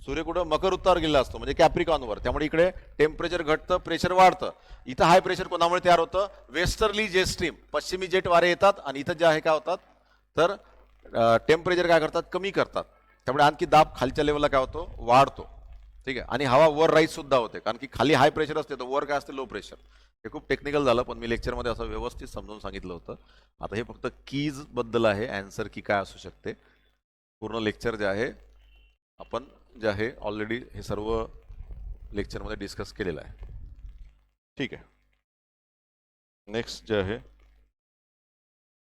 सूर्य कुठं मकर वृत्तावर गेला असतो, म्हणजे कॅप्रिकॉनवर. त्यामुळे इकडे टेम्परेचर घटतं, प्रेशर वाढतं. इथं हाय प्रेशर कोणामुळे तयार होतं, वेस्टर्ली जेट स्ट्रीम, पश्चिमी जेट वारे येतात आणि इथं जे आहे काय होतात, तर टेम्परेचर काय करतात, कमी करतात. त्यामुळे आणखी दाब खालच्या लेवलला काय होतो, वाढतो. ठीक आहे, आणि हवा वर राईज सुद्धा होते, कारण की खाली हाय प्रेशर असते तर वर काय असते, लो प्रेशर. हे खूप टेक्निकल झालं, पण मी लेक्चरमध्ये असं व्यवस्थित समजून सांगितलं होतं. आता हे फक्त कीज बद्दल आहे, अँसर की काय असू शकते. पूर्ण लेक्चर जे आहे आपण जे आहे ऑलरेडी हे सर्व लेक्चरमध्ये डिस्कस केलेलं आहे. ठीक आहे, नेक्स्ट जे आहे,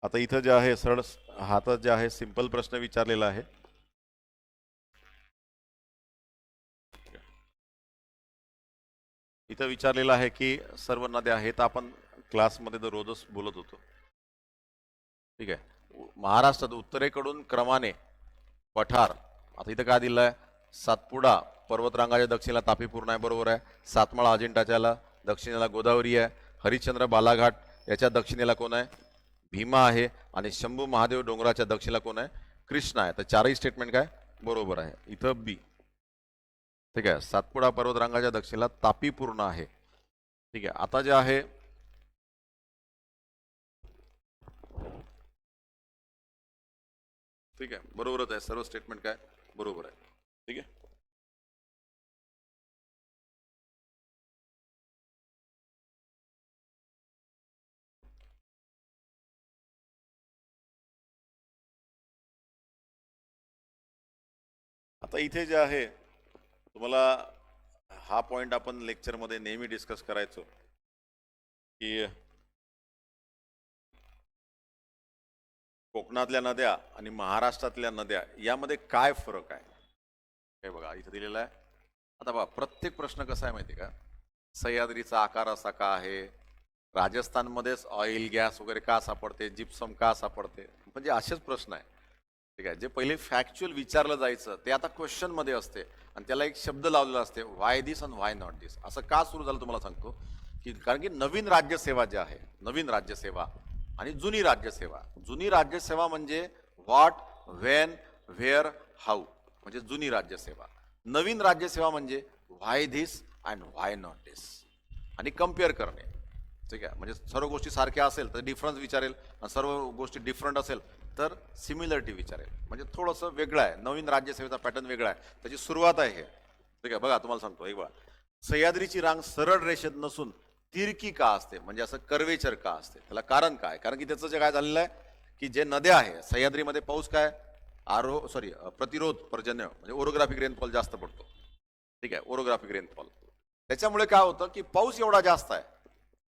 आता इथं जे आहे सरळ हातात जे आहे सिंपल प्रश्न विचारलेला आहे. इथं विचारलेलं आहे की सर्व नद्या आहेत, आपण क्लासमध्ये तर रोजच बोलत होतो. ठीक आहे, महाराष्ट्रात उत्तरेकडून क्रमाने पठार, आता इथं काय दिलं आहे, सातपुडा पर्वतरांगाच्या दक्षिणेला तापीपूर्ण आहे, बरोबर आहे. सातमाळा अजिंठाच्याला दक्षिणेला गोदावरी आहे. हरिश्चंद्र बालाघाट याच्या दक्षिणेला कोण आहे, भीमा आहे. आणि शंभू महादेव डोंगराच्या दक्षिणेला कोण आहे, कृष्णा आहे. तर चारही स्टेटमेंट काय बरोबर आहे. इथं बी. ठीक आहे, सातपुडा पर्वतरांगाच्या दक्षिणेला तापीपूर्ण आहे. ठीक आहे, आता जे आहे ठीक आहे, बरोबरच आहे, सर्व स्टेटमेंट काय बरोबर आहे. ठीक आहे, आता इथे जे आहे तुम्हाला हा पॉइंट आपण लेक्चरमध्ये नेहमी डिस्कस करायचो की कोकणातल्या नद्या आणि महाराष्ट्रातल्या नद्या यामध्ये काय फरक आहे. हे बघा इथे दिलेलं आहे. आता बघा प्रत्येक प्रश्न कसा आहे माहिती का, सह्याद्रीचा आकार असा का आहे, राजस्थानमध्येच ऑइल गॅस वगैरे का सापडते, जिप्सम का सापडते, म्हणजे असेच प्रश्न आहे. ठीक आहे, जे पहिले फॅक्च्युअल विचारलं जायचं ते आता क्वेश्चन मध्ये असते आणि त्याला एक शब्द लावलेला असते, व्हाय दिस अँड व्हाय नॉट दिस. असं का सुरू झालं तुम्हाला सांगतो की कारण की नवीन राज्यसेवा जी आहे, नवीन राज्यसेवा आणि जुनी राज्यसेवा. जुनी राज्यसेवा म्हणजे व्हॉट, व्हेन, व्हेअर, हाऊ, म्हणजे जुनी राज्यसेवा. नवीन राज्यसेवा म्हणजे व्हाय धिस अँड व्हाय नॉट दिस, आणि कम्पेअर करणे. ठीक आहे, म्हणजे सर्व गोष्टी सारख्या असेल तर डिफरन्स विचारेल, आणि सर्व गोष्टी डिफरंट असेल तर सिमिलरिटी विचारेल. म्हणजे थोडंसं वेगळं आहे, नवीन राज्यसेवेचा पॅटर्न वेगळा आहे, त्याची सुरुवात आहे हे. ठीक आहे, बघा तुम्हाला सांगतो एक बघा, सह्याद्रीची रांग सरळ रेषेत नसून तिरकी का असते, म्हणजे असं कर्वेचर का असते, त्याला कारण काय, कारण की त्याचं जे काय झालेलं आहे की जे नद्या आहे सह्याद्रीमध्ये पाऊस काय प्रतिरोध पर्जन्य म्हणजे ओरोग्राफिक रेनफॉल जास्त पडतो. ठीक आहे, ओरोग्राफिक रेनफॉल, त्याच्यामुळे काय होतं की पाऊस एवढा जास्त आहे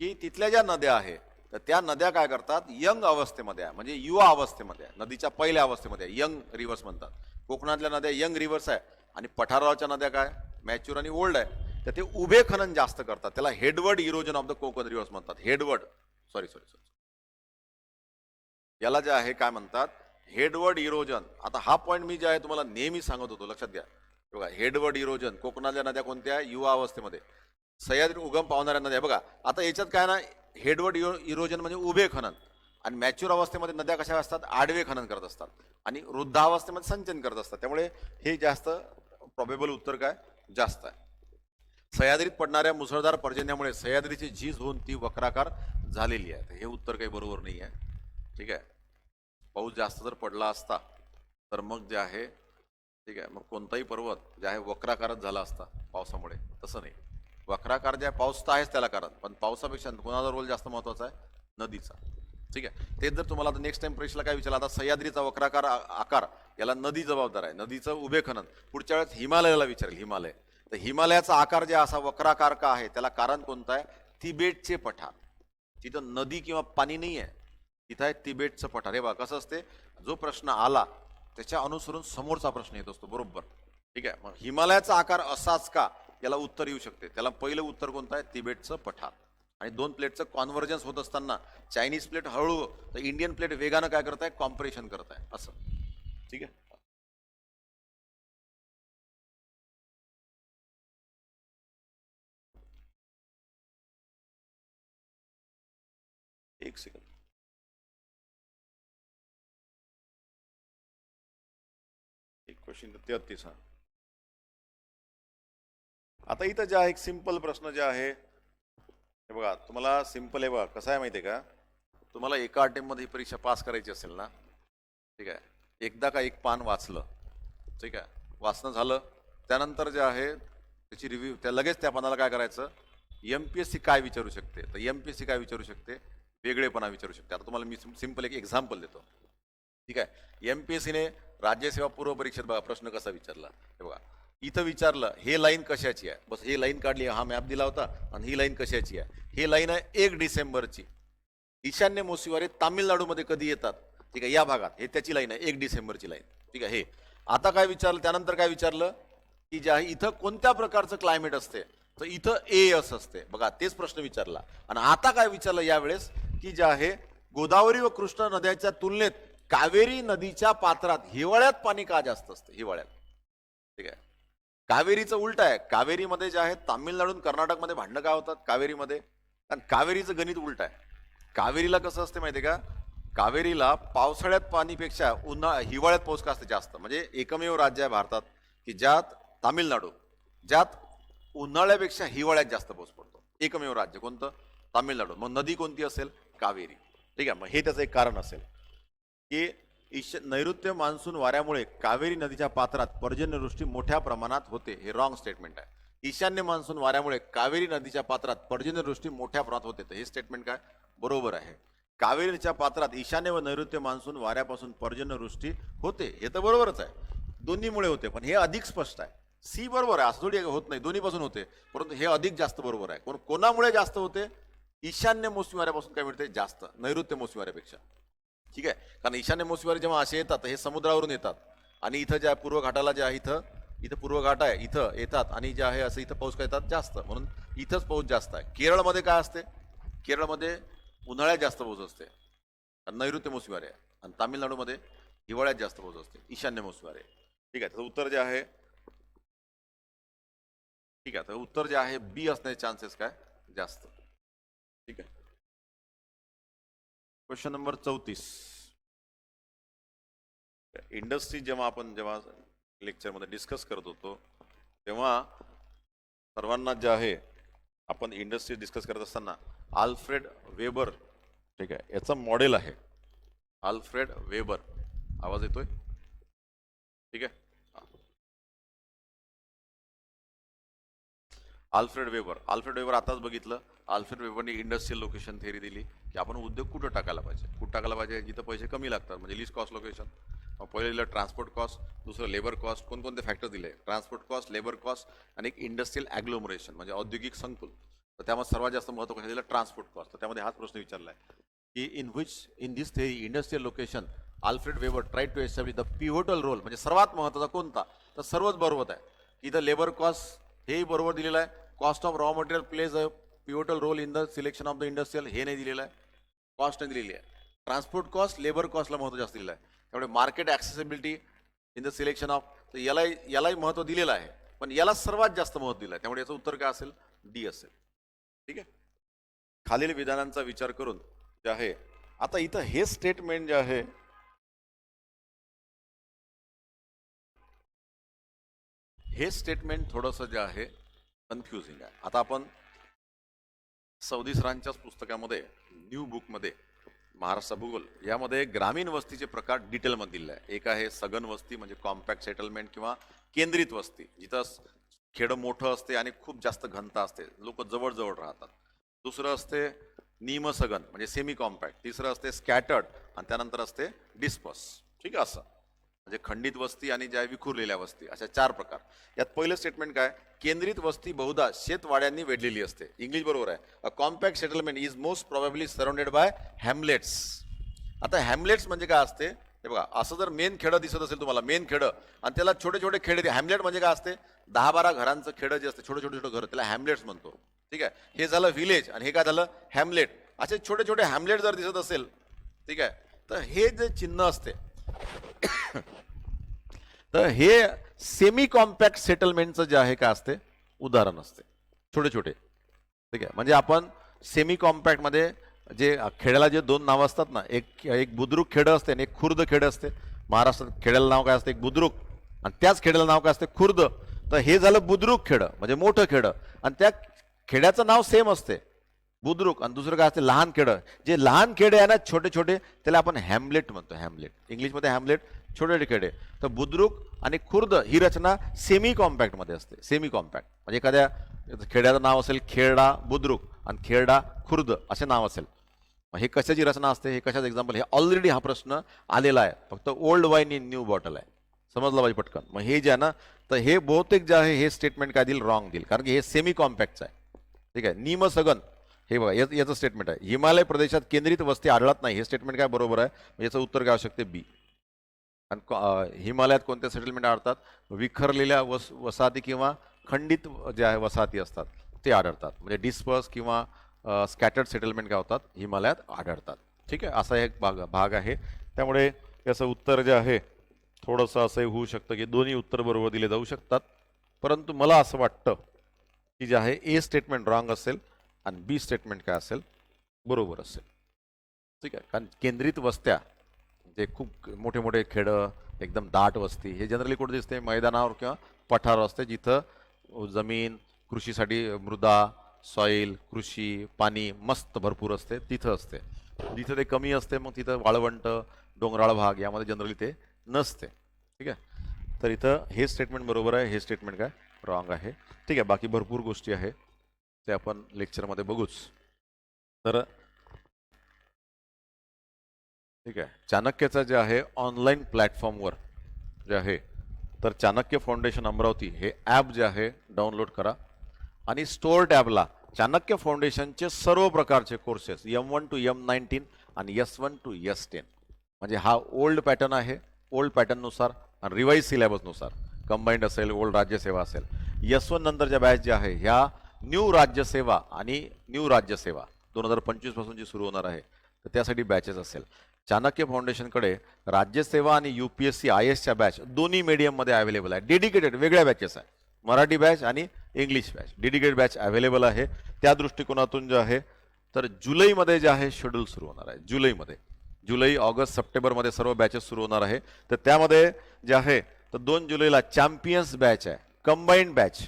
की तिथल्या ज्या नद्या आहेत तर त्या नद्या काय करतात, यंग अवस्थेमध्ये आहे, म्हणजे युवा अवस्थेमध्ये आहे, नदीच्या पहिल्या अवस्थेमध्ये आहे, यंग रिव्हर्स म्हणतात. कोकणातल्या नद्या यंग रिव्हर्स आहे आणि पठारावरच्या नद्या काय मॅच्युअर आणि ओल्ड आहे. तर ते उभे खनन जास्त करतात, त्याला headword erosion of the Konkan reverse म्हणतात. हेडवर्ड सॉरी सॉरी सॉरी याला जे आहे काय म्हणतात, हेडवर्ड इरोजन. आता हा पॉईंट मी जे आहे तुम्हाला नेहमी सांगत होतो, लक्षात घ्या. बघा, हेडवर्ड इरोजन, कोकणातल्या नद्या कोणत्या, युवा अवस्थेमध्ये सह्याद्री उगम पावणाऱ्या नद्या. बघा आता याच्यात काय ना, हेडवर्ड इरोजन म्हणजे उभे खनन, आणि मॅच्युअर अवस्थेमध्ये नद्या कशा असतात, आडवे खनन करत असतात, आणि वृद्धावस्थेमध्ये संचयन करत असतात. त्यामुळे हे जास्त प्रॉबेबल उत्तर काय जास्त आहे. सह्याद्रीत पडणाऱ्या मुसळधार पर्जन्यामुळे सह्याद्रीची झीज होऊन ती वक्राकार झालेली आहे. हे उत्तर काही बरोबर नाही आहे. ठीक आहे, पाऊस जास्त जर पडला असता तर मग जे आहे, ठीक आहे, मग कोणताही पर्वत जे आहे वक्राकारच झाला असता पावसामुळे. तसं नाही, वक्राकार जे आहे, पाऊस तर आहेच त्याला कारण, पण पावसापेक्षा कोणाचा रोल जास्त महत्वाचा आहे, नदीचा. ठीक आहे, तेच जर तुम्हाला आता नेक्स्ट टाइम परीक्षेला काय विचारलं, आता सह्याद्रीचा वक्राकार आकार याला नदी जबाबदार आहे, नदीचं उभे खनन. पुढच्या वेळेस हिमालयाला विचारेल, हिमालय, तर हिमालयाचा आकार जे असा वक्राकार का आहे, त्याला कारण कोणतं आहे, तिबेटचे पठार. तिथं नदी किंवा पाणी नाही आहे, तिथं आहे तिबेटचं पठार. हे बघा कसं असते, जो प्रश्न आला त्याच्या अनुसरून समोरचा प्रश्न येत असतो, बरोबर. ठीक आहे, मग हिमालयाचा आकार असाच का, याला उत्तर येऊ शकते. त्याला पहिलं उत्तर कोणतं आहे, तिबेटचं पठार. आणि दोन प्लेटचं कॉन्व्हर्जन्स होत असताना चायनीज प्लेट हळू तर इंडियन प्लेट वेगानं काय करत आहे, कॉम्प्रेशन करत आहे, असं. ठीक आहे, एक सेकंड. एक क्वेश्चन 33. हा, आता इथं जे आहे एक सिंपल प्रश्न जे आहे, हे बघा तुम्हाला सिंपल आहे. बघा कसं आहे माहिती आहे का, तुम्हाला एका अटेम्प्टमध्ये ही परीक्षा पास करायची असेल ना, ठीक आहे, एकदा का एक पान वाचलं, ठीक आहे, वाचणं झालं, त्यानंतर जे आहे त्याची रिव्ह्यू, त्या लगेच त्या पानाला काय करायचं, एमपीएससी काय विचारू शकते, तर एमपीएससी काय विचारू शकते, वेगळेपणा विचारू शकते. आता तुम्हाला मी सिंपल एक एक्झाम्पल देतो. ठीक आहे, एमपीएससीने राज्यसेवा पूर्व परीक्षेत बघा प्रश्न कसा विचारला, हे बघा इथं विचारलं, हे लाईन कशाची आहे, बस हे लाईन काढली, हा मॅप दिला होता, आणि ही लाईन कशाची आहे, हे लाईन आहे 1 डिसेंबरची. ईशान्य मोसीवारे तामिळनाडूमध्ये कधी येतात, ठीक आहे, या भागात, हे त्याची लाईन आहे 1 डिसेंबरची लाईन. ठीक आहे, हे आता काय विचारलं, त्यानंतर काय विचारलं की जे आहे इथं कोणत्या प्रकारचं क्लायमेट असते, तर इथं एस असते. बघा तेच प्रश्न विचारला. आणि आता काय विचारलं यावेळेस की जे आहे गोदावरी व कृष्णा नद्याच्या तुलनेत कावेरी नदीच्या पात्रात हिवाळ्यात पाणी का जास्त असतं, हिवाळ्यात. ठीक आहे, कावेरीचं उलट आहे, कावेरीमध्ये जे आहे तामिळनाडून कर्नाटकमध्ये भांडणं काय होतात कावेरीमध्ये, कारण कावेरीचं गणित उलट आहे. कावेरीला कसं असते माहितीये का, कावेरीला पावसाळ्यात पाणीपेक्षा हिवाळ्यात पाऊस का असते जास्त. म्हणजे एकमेव राज्य आहे भारतात की ज्यात, तामिळनाडू, ज्यात उन्हाळ्यापेक्षा हिवाळ्यात जास्त पाऊस पडतो. एकमेव राज्य कोणतं, तामिळनाडू. मग नदी कोणती असेल, कावेरी. ठीक आहे, मग हे त्याचं एक कारण असेल की नैऋत्य मान्सून वाऱ्यामुळे कावेरी नदीच्या पात्रात पर्जन्यवृष्टी मोठ्या प्रमाणात होते. हे रॉंग स्टेटमेंट आहे. ईशान्य मान्सून वाऱ्यामुळे कावेरी नदीच्या पात्रात पर्जन्यवृष्टी मोठ्या प्रमाणात होते, तर हे स्टेटमेंट काय बरोबर आहे. कावेरी नदीच्या पात्रात ईशान्य व नैऋत्य मान्सून वाऱ्यापासून पर्जन्यवृष्टी होते, हे तर बरोबरच आहे, दोन्हीमुळे होते. पण हे अधिक स्पष्ट आहे, सी बरोबर आहे, असं थोडी होत नाही, दोन्हीपासून होते, परंतु हे अधिक जास्त बरोबर आहे. कोणामुळे जास्त होते, ईशान्य मोसमी वाऱ्यापासून काय मिळते जास्त, नैऋत्य मोसमी वाऱ्यापेक्षा. ठीक आहे, कारण ईशान्य मोसमी वारे जेव्हा असे येतात हे समुद्रावरून येतात, आणि इथं ज्या पूर्व घाटाला जे आहे, इथं पूर्व घाट आहे, इथं येतात, आणि जे आहे असं इथं पाऊस काय येतात जास्त, म्हणून इथंच पाऊस जास्त आहे. केरळमध्ये काय असते, केरळमध्ये उन्हाळ्यात जास्त पाऊस असते, नैऋत्य मोसमी वारे आहे, आणि तामिळनाडूमध्ये हिवाळ्यात जास्त पाऊस असते, ईशान्य मोसमी वारे. ठीक आहे, तर उत्तर जे आहे, ठीक आहे, तर उत्तर जे आहे बी असण्याचे चान्सेस काय जास्त. ठीक आहे, क्वेश्चन नंबर 34. इंडस्ट्री जेव्हा लेक्चरमध्ये डिस्कस करत होतो तेव्हा सर्वांना जे आहे आपण इंडस्ट्री डिस्कस करत असताना आल्फ्रेड वेबर, ठीक आहे, याचं मॉडेल आहे आल्फ्रेड वेबर. आवाज येतोय, ठीक आहे. आल्फ्रेड वेबर आताच बघितलं. आल्फ्रेड वेबरने इंडस्ट्रियल लोकेशन थेअरी दिली की आपण उद्योग कुठं टाकायला पाहिजे, जिथं पैसे कमी लागतात, म्हणजे लिस्ट कॉस्ट लोकेशन. पहिलं दिलं ट्रान्सपोर्ट कॉस्ट, दुसरं लेबर कॉस्ट. कोणकोणते फॅक्टर दिले, ट्रान्सपोर्ट कॉस्ट, लेबर कॉस्ट, आणि एक इंडस्ट्रियल ॲग्लोमरेशन म्हणजे औद्योगिक संकुल. तर त्यामध्ये सर्वात जास्त महत्त्व कसं दिलं, ट्रान्सपोर्ट कॉस्ट. तर त्यामध्ये हाच प्रश्न विचारला आहे की in this theory industrial location Alfred Weber try to establish the pivotal role, म्हणजे सर्वात महत्त्वाचा कोणता, तर सर्वच बरोबर आहे. इथं लेबर कॉस्ट हेही बरोबर दिलेलं आहे, cost of raw material plays a pivotal role in the selection of the industrial, हे नाही दिलेलं आहे, कॉस्ट नाही दिलेली आहे. ट्रान्सपोर्ट कॉस्ट, लेबर कॉस्टला महत्व जास्त दिलेलं आहे. त्यामुळे market accessibility in the selection of, तर यालाही महत्व दिलेलं आहे, पण याला सर्वात जास्त महत्व दिलं आहे. त्यामुळे याचं उत्तर काय असेल? डी असेल. ठीक आहे. खालील विधानांचा विचार करून जे आहे, आता इथं हे स्टेटमेंट जे आहे, हे स्टेटमेंट थोडंसं जे आहे कन्फ्युजिंग आहे. आता आपण सौदी सरांच्याच पुस्तकामध्ये, न्यू बुकमध्ये महाराष्ट्र भूगोल यामध्ये ग्रामीण वस्तीचे प्रकार डिटेलमध्ये दिले आहे. एक आहे सघन वस्ती म्हणजे कॉम्पॅक्ट सेटलमेंट किंवा केंद्रित वस्ती, जिथं खेडं मोठं असते आणि खूप जास्त घनता असते, लोक जवळजवळ राहतात. दुसरं असते निमसघन म्हणजे सेमी कॉम्पॅक्ट. तिसरं असते स्कॅटर्ड आणि त्यानंतर असते डिस्पर्स. ठीक आहे. असं म्हणजे खंडित वस्ती आणि ज्या विखुरलेल्या वस्ती, अशा 4 प्रकार. यात पहिलं स्टेटमेंट काय? केंद्रित वस्ती बहुधा शेतवाड्यांनी वेढलेली असते. इंग्लिश बरोबर आहे. A compact settlement is most probably surrounded by hamlets. आता हॅमलेट्स म्हणजे काय असते? हे बघा, असं जर मेन खेडं दिसत असेल तुम्हाला, मेन खेडं, आणि त्याला छोटे छोटे खेडे, हॅमलेट म्हणजे काय असते? 10-12 घरांचं खेडं जे असते, छोटे छोटे घर, त्याला हॅमलेट्स म्हणतो. ठीक आहे. हे झालं विलेज आणि हे काय झालं? हॅमलेट. असे छोटे छोटे हॅमलेट जर दिसत असेल, ठीक आहे, तर हे जे चिन्ह असते तर हे सेमी कॉम्पॅक्ट सेटलमेंटचं जे आहे काय असते? उदाहरण असते, छोटे छोटे. ठीक आहे. म्हणजे आपण सेमी कॉम्पॅक्ट मध्ये जे खेड्याला जे 2 नावं असतात ना, एक बुद्रुक खेडं असते आणि एक खुर्द खेडं असते. महाराष्ट्रात खेड्याला नाव काय असते? एक बुद्रुक, आणि त्याच खेड्याला नाव काय असते? खुर्द. तर हे झालं बुद्रुक खेडं म्हणजे मोठं खेडं, आणि त्या खेड्याचं नाव सेम असते बुद्रुक, आणि दुसरं काय असते? लहान खेडं. जे लहान खेडे आहे ना, छोटे छोटे, त्याला आपण हॅमलेट म्हणतो. हॅमलेट इंग्लिशमध्ये हॅमलेट, छोटे छोटे खेडे. तर बुद्रुक आणि खुर्द ही रचना सेमी कॉम्पॅक्ट मध्ये असते. सेमी कॉम्पॅक्ट म्हणजे एखाद्या खेड्याचं नाव असेल खेरडा बुद्रुक आणि खेरडा खुर्द असे नाव असेल. हे कशाची रचना असते? हे कशाचं एक्झाम्पल? हे ऑलरेडी हा प्रश्न आलेला आहे, फक्त old wine in new bottle आहे. समजलं पाहिजे पटकन. मग हे जे आहे ना, तर हे बहुतेक जे आहे हे स्टेटमेंट काय देईल? रॉंग देईल, कारण की हे सेमी कॉम्पॅक्टचं आहे. ठीक आहे. निमसघन, हे बघा याचं स्टेटमेंट आहे, हिमालय प्रदेशात केंद्रित वस्ती आढळत नाही. हे स्टेटमेंट काय बरोबर आहे? याचं उत्तर काय असू शकते? बी. आणि हिमालयात कोणत्या सेटलमेंट आढळतात? विखरलेल्या वसाहती किंवा खंडित जे आहे वसाहती असतात ते आढळतात. म्हणजे डिस्पर्स किंवा स्कॅटर्ड सेटलमेंट काय होतात? हिमालयात आढळतात. ठीक आहे. असा एक भाग आहे. त्यामुळे याचं उत्तर जे आहे थोडंसं असं होऊ शकतं की दोन्ही उत्तर बरोबर दिले जाऊ शकतात, परंतु मला असं वाटतं की जे आहे ए स्टेटमेंट रॉंग असेल आणि बी स्टेटमेंट काय असेल? बरोबर असेल. ठीक आहे. कारण केंद्रित वस्त्या जे खूप मोठे मोठे खेडं, एकदम दाट वस्ती, हे जनरली कुठे दिसते? मैदानावर किंवा पठारावर असते, जिथं जमीन कृषीसाठी, मृदा, सॉईल, कृषी, पाणी मस्त भरपूर असते, तिथं असते. जिथं ते कमी असते मग तिथं वाळवंट, डोंगराळ भाग यामध्ये जनरली ते नसते. ठीक आहे. तर इथं हे स्टेटमेंट बरोबर आहे, हे स्टेटमेंट काय? रॉंग आहे. ठीक आहे. बाकी भरपूर गोष्टी आहे ते आपण लेक्चरमध्ये बघूच. तर ठीक आहे. चाणक्यचं जे आहे ऑनलाईन प्लॅटफॉर्मवर जे आहे, तर चाणक्य फाउंडेशन अमरावती हे ॲप जे आहे डाउनलोड करा, आणि स्टोअर टॅबला चाणक्य फाउंडेशनचे सर्व प्रकारचे कोर्सेस M1 to M19 आणि S1 to S10, म्हणजे हा ओल्ड पॅटर्न आहे, ओल्ड पॅटर्ननुसार आणि रिवाईज सिलेबसनुसार कंबाईंड असेल, ओल्ड राज्यसेवा असेल. S1 नंतरच्या बॅच ज्या आहे ह्या न्यू राज्यसेवा आणि न्यू राज्यसेवा 2025 पासून जी सुरू होणार आहे, तर त्यासाठी बॅचेस असेल. चाणक्य फाउंडेशनकडे राज्यसेवा आणि UPSC IASच्या बॅच दोन्ही मीडियममध्ये अवेलेबल आहे. डेडिकेटेड वेगळ्या बॅचेस आहे, मराठी बॅच आणि English batch, dedicated batch available आहे. त्या दृष्टिकोनातून जे आहे, तर जुलैमध्ये जे आहे शेड्यूल सुरू होणार आहे. जुलै, ऑगस्ट, सप्टेंबरमध्ये सर्व बॅचेस सुरू होणार आहे. तर त्यामध्ये जे आहे, तर 2 जुलैला चॅम्पियन्स बॅच आहे, कंबाईंड बॅच.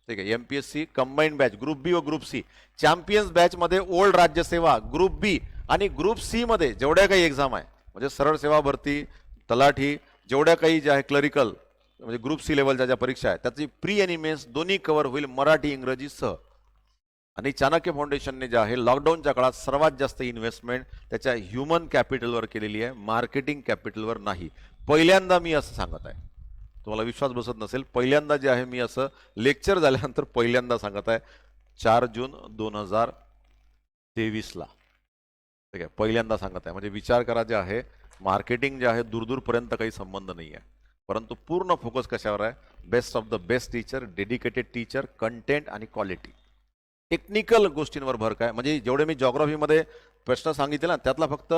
ठीक आहे. MPSC कंबाईंड बॅच ग्रुप बी व ग्रुप सी. चॅम्पियन्स बॅचमध्ये ओल्ड राज्यसेवा ग्रुप बी आणि ग्रुप सी मध्ये जेवढ्या काही एक्झाम आहे, म्हणजे सरळ सेवा भरती, तलाठी, जेवढ्या काही जे आहे क्लरिकल, म्हणजे ग्रुप सी लेवलच्या ज्या परीक्षा आहेत त्याची प्री आणि मेन्स दोन्ही कव्हर होईल मराठी इंग्रजी सह. आणि चाणक्य फाउंडेशनने जे आहे लॉकडाऊनच्या काळात सर्वात जास्त इन्व्हेस्टमेंट त्याच्या ह्युमन कॅपिटलवर केलेली आहे, मार्केटिंग कॅपिटलवर नाही. पहिल्यांदा मी असं सांगत आहे, तुम्हाला विश्वास बसत नसेल, पहिल्यांदा जे आहे मी असं लेक्चर झाल्यानंतर पहिल्यांदा सांगत आहे, 4 जून 2023ला. ठीक आहे. पहिल्यांदा सांगत आहे, म्हणजे विचार करा, जे आहे मार्केटिंग जे आहे दूरदूरपर्यंत काही संबंध नाही आहे. परंतु पूर्ण फोकस कशावर आहे? Best of the best teacher, dedicated teacher, content आणि क्वालिटी. टेक्निकल गोष्टींवर भर काय, म्हणजे जेवढे मी जॉग्राफीमध्ये प्रश्न सांगितले ना, त्यातला फक्त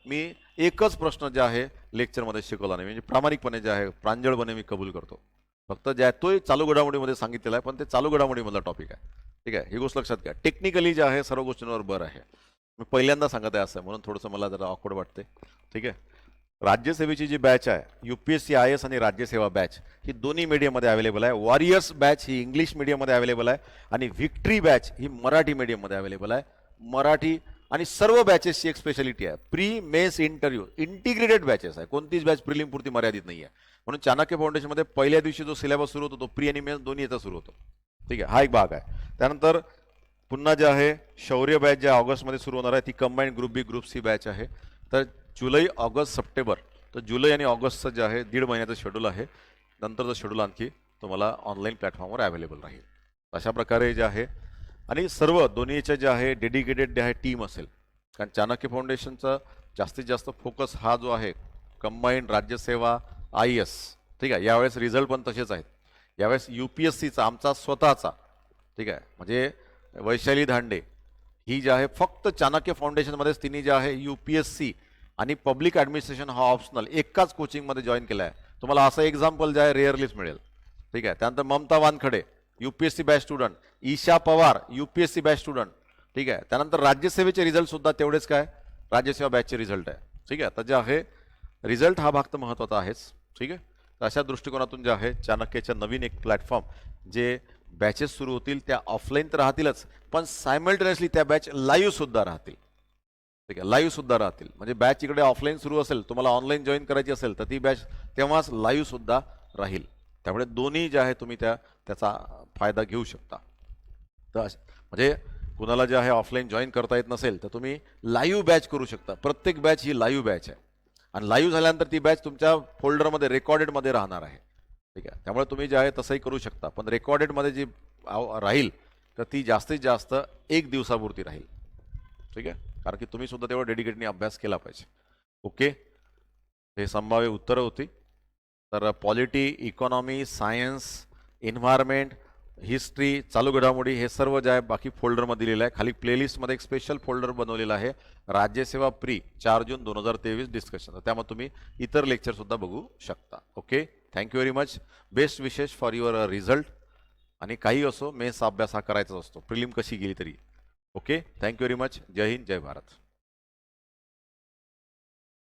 मी एकच प्रश्न जे आहे लेक्चरमध्ये शिकवला नाही, म्हणजे प्रामाणिकपणे जे आहे प्रांजळपणे मी कबूल करतो. फक्त जे आहे तोही चालू घडामोडीमध्ये सांगितलेला आहे, पण ते चालू घडामोडीमधला टॉपिक आहे. ठीक आहे, ही गोष्ट लक्षात घ्या. टेक्निकली जे आहे सर्व गोष्टींवर भर आहे. मी पहिल्यांदा सांगत आहे असं, म्हणून थोडंसं मला जरा ऑकवर्ड वाटते. ठीक आहे. राज्यसेवेची जी बॅच आहे, UPSC IAS आणि राज्यसेवा बॅच, ही दोन्ही मीडियममध्ये अवेलेबल आहे. वॉरियर्स बॅच ही इंग्लिश मीडियममध्ये अवेलेबल आहे आणि व्हिक्ट्री बॅच ही मराठी मीडियममध्ये अवेलेबल आहे. मराठी आणि सर्व बॅचेसची एक स्पेशालिटी आहे, pre mains interview integrated batches आहे. कोणतीच बॅच प्रिलिम पुरती मर्यादित नाही आहे. म्हणून चाणक्य फाउंडेशनमध्ये पहिल्या दिवशी जो सिलेबस सुरू होतो तो प्री आणि मेन्स दोन्ही याचा सुरू होतो. ठीक आहे, हा एक भाग आहे. त्यानंतर पुन्हा जे आहे शौर्य बॅच जे ऑगस्टमध्ये सुरू होणार आहे, ती कंबाईंड ग्रुप बी ग्रुप सी बॅच आहे. तर जुलै, ऑगस्ट, सप्टेंबर, तर जुलै आणि ऑगस्टचं जे आहे 1.5 महिन्याचं शेड्यूल आहे. नंतरचं शेड्यूल आणखी तुम्हाला ऑनलाईन प्लॅटफॉर्मवर अवेलेबल राहील. अशा प्रकारे जे आहे आणि सर्व दोन्हीचे जे आहे डेडिकेटेड जे आहे टीम असेल. कारण चाणक्य फाउंडेशनचा जास्तीत जास्त फोकस हा जो आहे कंबाईंड राज्यसेवा IAS. ठीक आहे, यावेळेस रिझल्ट पण तसेच आहेत. यावेळेस UPSCचा आमचा स्वतःचा, ठीक आहे, म्हणजे वैशाली धांडे ही जी आहे फक्त चाणक्य फाउंडेशनमध्येच तिने जे आहे UPSC आणि पब्लिक ॲडमिनिस्ट्रेशन हा ऑप्शनल एकाच कोचिंगमध्ये जॉईन केला आहे. तुम्हाला असं एक्झाम्पल जे आहे रेअरलीच मिळेल. ठीक आहे. त्यानंतर Mamta Wankhede UPSC batch student, Isha Pawar UPSC batch student. ठीक आहे. त्यानंतर राज्यसेवेचे रिझल्ट सुद्धा तेवढेच काय राज्यसेवा बॅचचे रिझल्ट आहे. ठीक आहे. तर जे आहे रिझल्ट हा भाग तर महत्त्वाचा आहेच. ठीक आहे. तर अशा दृष्टिकोनातून जे आहे चाणक्यच्या नवीन एक प्लॅटफॉर्म जे बॅचेस सुरू होतील त्या ऑफलाईन तर राहतीलच, पण सायमल्टेनियसली त्या बॅच लाईव्ह सुद्धा राहतील. ठीक आहे, लाईव्ह सुद्धा राहतील. म्हणजे बॅच इकडे ऑफलाईन सुरू असेल, तुम्हाला ऑनलाईन जॉईन करायची असेल तर ती बॅच तेव्हाच लाईव्ह सुद्धा राहील. त्यामुळे दोन्ही जे आहे तुम्ही त्याचा फायदा घेऊ शकता. तर म्हणजे कुणाला जे आहे ऑफलाईन जॉईन करता येत नसेल तर तुम्ही लाईव्ह बॅच करू शकता. प्रत्येक बॅच ही लाईव्ह बॅच आहे आणि लाईव्ह झाल्यानंतर ती बॅच तुमच्या फोल्डरमध्ये रेकॉर्डेडमध्ये राहणार आहे. ठीक आहे, त्यामुळे तुम्ही जे आहे तसंही करू शकता, पण रेकॉर्डेडमध्ये जी राहील तर ती जास्तीत जास्त 1 दिवसापुरती राहील. ठीक आहे, कारण की तुम्ही सुद्धा तेवढं डेडिकेटली अभ्यास केला पाहिजे. ओके, हे संभाव्य उत्तरं होती. तर polity, economy, science, environment, history, चालू घडामोडी हे सर्व जे आहे बाकी फोल्डरमध्ये दिलेलं आहे. खाली प्लेलिस्टमध्ये एक स्पेशल फोल्डर बनवलेला आहे, राज्यसेवा प्री 4 जून 2023 डिस्कशन. त्यामध्ये तुम्ही इतर लेक्चरसुद्धा बघू शकता. Okay, thank you very much. Best विशेष फॉर युअर रिझल्ट. आणि काही असो, मेन्सचा अभ्यास हा करायचाच असतो, प्रिलिम कशी गेली तरी. Okay, thank you very much. जय हिंद, जय भारत.